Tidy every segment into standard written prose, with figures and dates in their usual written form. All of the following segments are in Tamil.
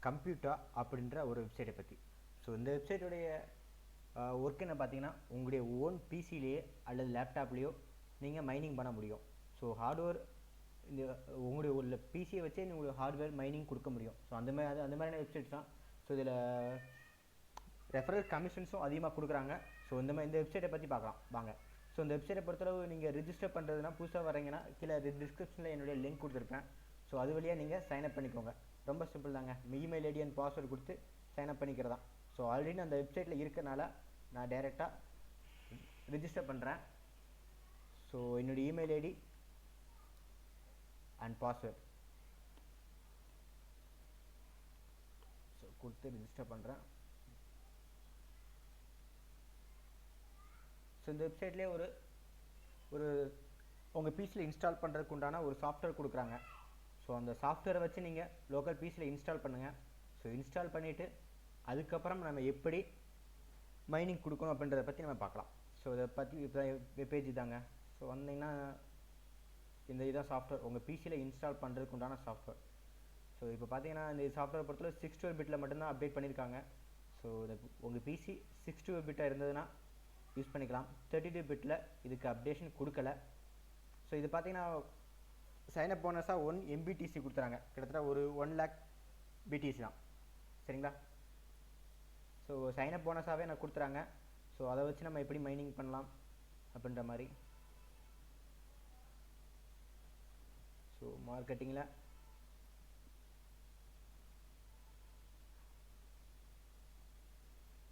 கம்ப்யூட்டா அப்படின்ற ஒரு வெப்சைட்டை பற்றி. ஸோ இந்த வெப்சைட்டுடைய ஒர்க் என்ன பார்த்தீங்கன்னா, உங்களுடைய ஓன் பிசிலேயே அல்லது லேப்டாப்லேயோ நீங்கள் மைனிங் பண்ண முடியும். ஸோ ஹார்ட்வேர் இந்த உங்களுடைய உள்ள பிசியை வச்சே உங்களுக்கு ஹார்ட்வேர் மைனிங் கொடுக்க முடியும். ஸோ அந்த மாதிரியான வெப்சைட்ஸ் தான். ஸோ இதில் ரெஃபரல் கமிஷன்ஸும் அதிகமாக கொடுக்குறாங்க. ஸோ இந்த வெப்சைட்டை பற்றி பார்க்கலாம் வாங்க. ஸோ இந்த வெப்சைட்டை பொறுத்தளவு நீங்கள் ரிஜிஸ்டர் பண்ணுறதுனா, புதுசாக வரீங்கன்னா கீழே டிஸ்கிரிப்ஷனில் என்னுடைய லிங்க் கொடுத்துருப்பேன். ஸோ அது வழியாக நீங்கள் சைன்அப் பண்ணிக்கோங்க. ரொம்ப சிம்பிள் தாங்க. இமெயில் ஐடி அண்ட் பாஸ்வேர்டு கொடுத்து சைன்அப் பண்ணிக்கிறதா. ஸோ ஆல்ரெடி அந்த வெப்சைட்டில் இருக்கனால நான் டைரெக்டாக ரிஜிஸ்டர் பண்ணுறேன். ஸோ என்னுடைய email ID and password so கொடுத்து ரிஜிஸ்டர் பண்ணுறேன். ஸோ இந்த வெப்சைட்லேயே ஒரு உங்கள் பிசியில் இன்ஸ்டால் பண்ணுறதுக்கு உண்டான ஒரு சாஃப்ட்வேர் கொடுக்குறாங்க. ஸோ அந்த சாஃப்ட்வேரை வச்சு நீங்கள் லோக்கல் பிசியில் இன்ஸ்டால் பண்ணுங்கள். ஸோ இன்ஸ்டால் பண்ணிவிட்டு அதுக்கப்புறம் நம்ம எப்படி மைனிங் கொடுக்கணும் அப்படின்றத பற்றி நம்ம பார்க்கலாம். ஸோ இதை பற்றி இப்போ வெப்பேஜ் தாங்க. ஸோ வந்தீங்கன்னா இதுதான் சாஃப்ட்வேர் உங்கள் பிசியில் இன்ஸ்டால் பண்ணுறதுக்கு உண்டான சாஃப்ட்வேர். ஸோ இப்போ பார்த்தீங்கன்னா இந்த சாஃப்ட்வேர் பொறுத்தவரை 64 பிட்டில் மட்டும்தான் அப்டேட் பண்ணியிருக்காங்க. ஸோ உங்கள் பிசி 64 பிட்டாக இருந்ததுன்னா யூஸ் பண்ணிக்கலாம். 32 பிட்டில் இதுக்கு அப்டேஷன் கொடுக்கல. ஸோ இது பார்த்தீங்கன்னா சைனப் போனஸாக 1 MBTC கொடுத்துறாங்க. கிட்டத்தட்ட ஒரு 1 lakh BTC தான். சரிங்களா? ஸோ சைனப் போனஸாகவே நான் கொடுத்துறாங்க. ஸோ அதை வச்சு நம்ம எப்படி மைனிங் பண்ணலாம் அப்படின்ற மாதிரி. ஸோ மார்க்கெட்டிங்கில்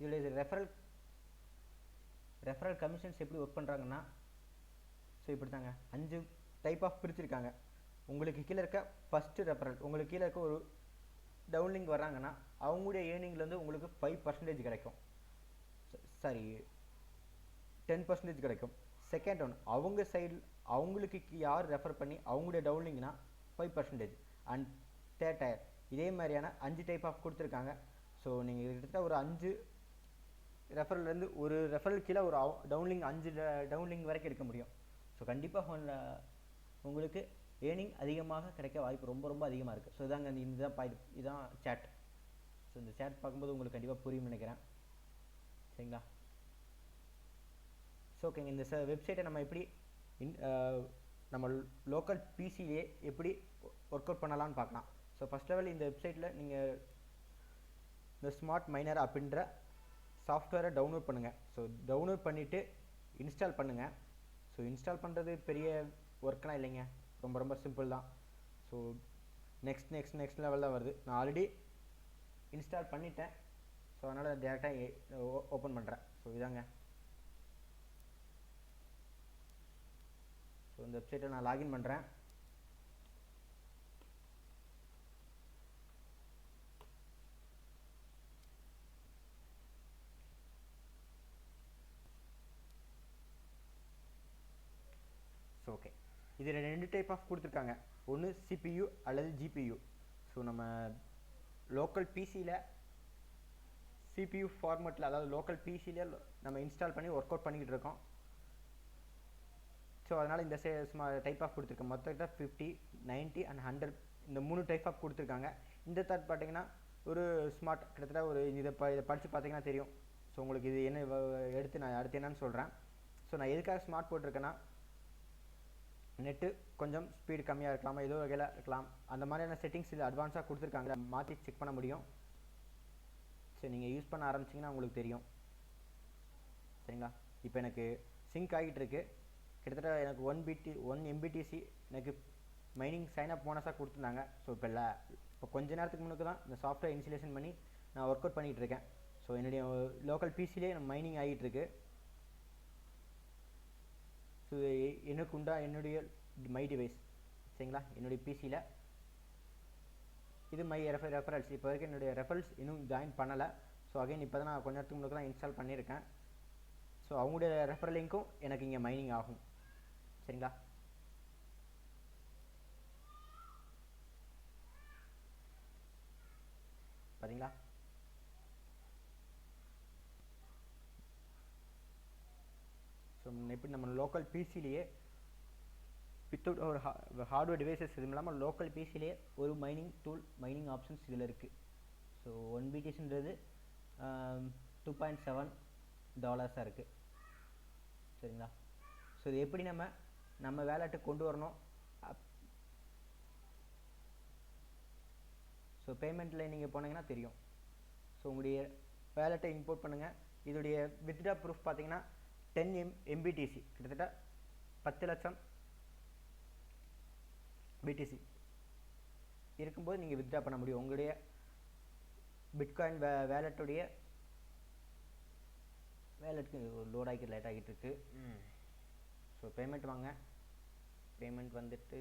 இதில் ரெஃபரல் கமிஷன்ஸ் எப்படி ஒர்க் பண்ணுறாங்கன்னா, ஸோ இப்படி தாங்க 5 டைப் ஆஃப் பிரிச்சுருக்காங்க. உங்களுக்கு கீழே இருக்க ஃபஸ்ட்டு ரெஃபரல், உங்களுக்கு கீழே இருக்க ஒரு டவுன்லிங்க் வர்றாங்கன்னா அவங்களுடைய ஏர்னிங்லேருந்து உங்களுக்கு 5% கிடைக்கும். சாரி 10% கிடைக்கும். செகண்ட் ஒன் அவங்க சைடு அவங்களுக்கு யார் ரெஃபர் பண்ணி அவங்களுடைய டவுன்லிங்னா 5%. அண்ட் தேர்ட் டயர் இதே மாதிரியான 5 டைப் ஆஃப் கொடுத்துருக்காங்க. ஸோ நீங்கள் கிட்டத்தட்ட ஒரு 5 ரெஃபரல்லேருந்து ஒரு ரெஃபரல் கீழே ஒரு டவுன்லிங்க் 5 டவுன்லிங்க் வரைக்கும் எடுக்க முடியும். ஸோ கண்டிப்பாக உங்களுக்கு ஏர்னிங் அதிகமாக கிடைக்க வாய்ப்பு ரொம்ப ரொம்ப அதிகமாக இருக்குது. ஸோ இதாங்க இதுதான் சேட். ஸோ இந்த சேட் பார்க்கும்போது உங்களுக்கு கண்டிப்பாக புரியும்னு நினைக்கிறேன். சரிங்களா? ஸோ ஓகேங்க. இந்த வெப்சைட்டை நம்ம எப்படி நம்ம லோக்கல் பிசியே எப்படி ஒர்க் அவுட் பண்ணலான்னு பார்க்கலாம். ஸோ ஃபஸ்ட் லெவல் இந்த வெப்சைட்டில் நீங்கள் இந்த ஸ்மார்ட் மைனர் அப்படின்ற சாஃப்ட்வேரை டவுன்லோட் பண்ணுங்கள். ஸோ டவுன்லோட் பண்ணிவிட்டு இன்ஸ்டால் பண்ணுங்கள். ஸோ இன்ஸ்டால் பண்ணுறது பெரிய ஒர்க்லாம் இல்லைங்க, ரொம்ப ரொம்ப சிம்பிள் தான். ஸோ நெக்ஸ்ட் லெவல் தான் வருது. நான் ஆல்ரெடி இன்ஸ்டால் பண்ணிட்டேன். ஸோ அதனால் டேரெக்டாக ஓப்பன் பண்ணுறேன். ஸோ இதாங்க. ஸோ இந்த வெப்சைட்டை நான் லாகின் பண்ணுறேன். ஸோ ஓகே, இதில் 2 டைப் ஆஃப் கொடுத்துருக்காங்க. ஒன்று CPU அல்லது GPU. ஸோ நம்ம லோக்கல் பிசியில் CPU ஃபார்மேட்டில், அதாவது லோக்கல் பிசியில் நம்ம இன்ஸ்டால் பண்ணி ஒர்க் அவுட் பண்ணிக்கிட்டு இருக்கோம். ஸோ அதனால் இந்த டைப் ஆஃப் கொடுத்துருக்கேன். மொத்தம் 50, 90 அண்ட் 100 இந்த 3 டைப் ஆஃப் கொடுத்துருக்காங்க. இந்த தாட் பார்த்தீங்கன்னா ஒரு ஸ்மார்ட் கிட்டத்தட்ட ஒரு இதை படித்து பார்த்தீங்கன்னா தெரியும். ஸோ உங்களுக்கு இது என்ன எடுத்து நான் அடுத்து என்னன்னு சொல்கிறேன். ஸோ நான் எதுக்காக ஸ்மார்ட் போட்டிருக்கேன்னா, நெட்டு கொஞ்சம் ஸ்பீடு கம்மியாக இருக்கலாம், ஏதோ வகையில் இருக்கலாம். அந்த மாதிரியான செட்டிங்ஸ் இது அட்வான்ஸாக கொடுத்துருக்காங்க, மாற்றி செக் பண்ண முடியும். சரி, நீங்கள் யூஸ் பண்ண ஆரம்பிச்சிங்கன்னா உங்களுக்கு தெரியும். சரிங்களா? இப்போ எனக்கு சிங்க் ஆகிட்டு இருக்கு. கிட்டத்தட்ட எனக்கு 1 MBTC எனக்கு மைனிங் சைனப் போனஸாக கொடுத்துருந்தாங்க. ஸோ இப்போ கொஞ்ச நேரத்துக்கு முன்னுக்கு தான் இந்த சாஃப்ட்வேர் இன்ஸ்டாலேஷன் பண்ணி நான் ஒர்க் அவுட் பண்ணிகிட்டு இருக்கேன். ஸோ என்னுடைய லோக்கல் பிசிலே மைனிங் ஆகிட்டுருக்கு. ஸோ என்னுடைய மை டிவைஸ், சரிங்களா, என்னுடைய பிசியில் இது மை ரெஃபரல்ஸ். இப்போ வரைக்கும் என்னுடைய ரெஃபரல்ஸ் இன்னும் ஜாயின் பண்ணலை. ஸோ அகைன் இப்போ தான் நான் கொஞ்ச நேரத்துக்கு முன்னாடி தான் இன்ஸ்டால் பண்ணியிருக்கேன். ஸோ அவங்களுடைய ரெஃபரல் லிங்க்கும் எனக்கு இங்கே மைனிங் ஆகும். சரிங்களா? பார்த்தீங்களா? ஸோ எப்படி நம்ம லோக்கல் பிசிலேயே வித்தவுட் ஒரு ஹார்ட்வேர் டிவைசஸ் இது இல்லாமல் லோக்கல் பிசிலேயே ஒரு மைனிங் டூல், மைனிங் ஆப்ஷன்ஸ் இதில் இருக்குது. ஸோ 1 பிடிசின்றது $2.7 இருக்குது. சரிங்களா? ஸோ இது எப்படி நம்ம வேலெட்டுக்கு கொண்டு வரணும்? ஸோ பேமெண்ட்டில் நீங்கள் போனீங்கன்னா தெரியும். ஸோ உங்களுடைய வேலெட்டை இம்போர்ட் பண்ணுங்கள். இதோடைய வித்ட்ரா ப்ரூஃப் பார்த்தீங்கன்னா 10 MBTC, கிட்டத்தட்ட 10 லட்சம் பிடிசி இருக்கும்போது நீங்கள் வித்ட்ரா பண்ண முடியும். உங்களுடைய பிட்காயின் வேலெட்டுடைய வேலெட்டுக்கு லோட் ஆகிட்டு லேட் ஆகிட்டு இருக்கு. ஸோ பேமெண்ட் வாங்க. பேமெண்ட் வந்துட்டு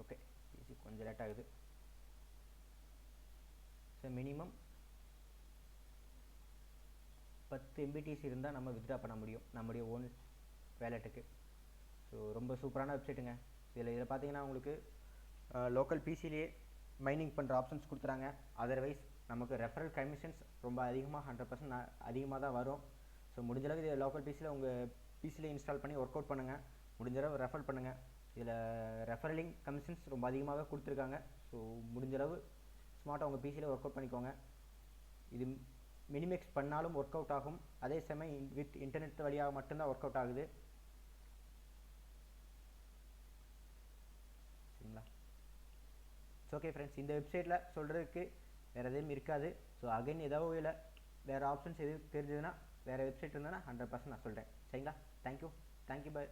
ஓகே, பிசி கொஞ்சம் லேட் ஆகுது. ஸோ மினிமம் 10 MBTC இருந்தால் நம்ம வித்ட்ரா பண்ண முடியும் நம்முடைய ஓன் வேலெட்டுக்கு. ஸோ ரொம்ப சூப்பரான வெப்சைட்டுங்க. இதில் பார்த்தீங்கன்னா உங்களுக்கு லோக்கல் பிசிலேயே மைனிங் பண்ணுற ஆப்ஷன்ஸ் கொடுத்துறாங்க. அதர்வைஸ் நமக்கு ரெஃபரல் கமிஷன்ஸ் ரொம்ப அதிகமாக 100% அதிகமாக தான் வரும். ஸோ முடிஞ்சளவுக்கு இதை லோக்கல் பிசியில் உங்கள் பிசியில் இன்ஸ்டால் பண்ணி ஒர்க் அவுட் பண்ணுங்கள். முடிஞ்சளவு ரெஃபர் பண்ணுங்கள். இதில் ரெஃபரலிங் கமிஷன்ஸ் ரொம்ப அதிகமாக கொடுத்துருக்காங்க. ஸோ முடிஞ்சளவு ஸ்மார்ட்டாக உங்கள் பிசியில் ஒர்க் அவுட் பண்ணிக்கோங்க. இது மினிமேக்ஸ் பண்ணாலும் ஒர்க் அவுட் ஆகும். அதே சமயம் வித் இன்டர்நெட் வழியாக மட்டும்தான் ஒர்க் அவுட் ஆகுது. சரிங்களா? ஸோ ஓகே ஃப்ரெண்ட்ஸ், இந்த வெப்சைட்டில் சொல்கிறதுக்கு வேறு எதுவும் இருக்காது. ஸோ அகைன் ஏதாவது இல்லை வேறு ஆப்ஷன்ஸ் எதுவும் தெரிஞ்சதுன்னா வேறு வெப்சைட் இருந்ததுன்னா 100% நான் சொல்கிறேன். சரிங்களா? Thank you bye.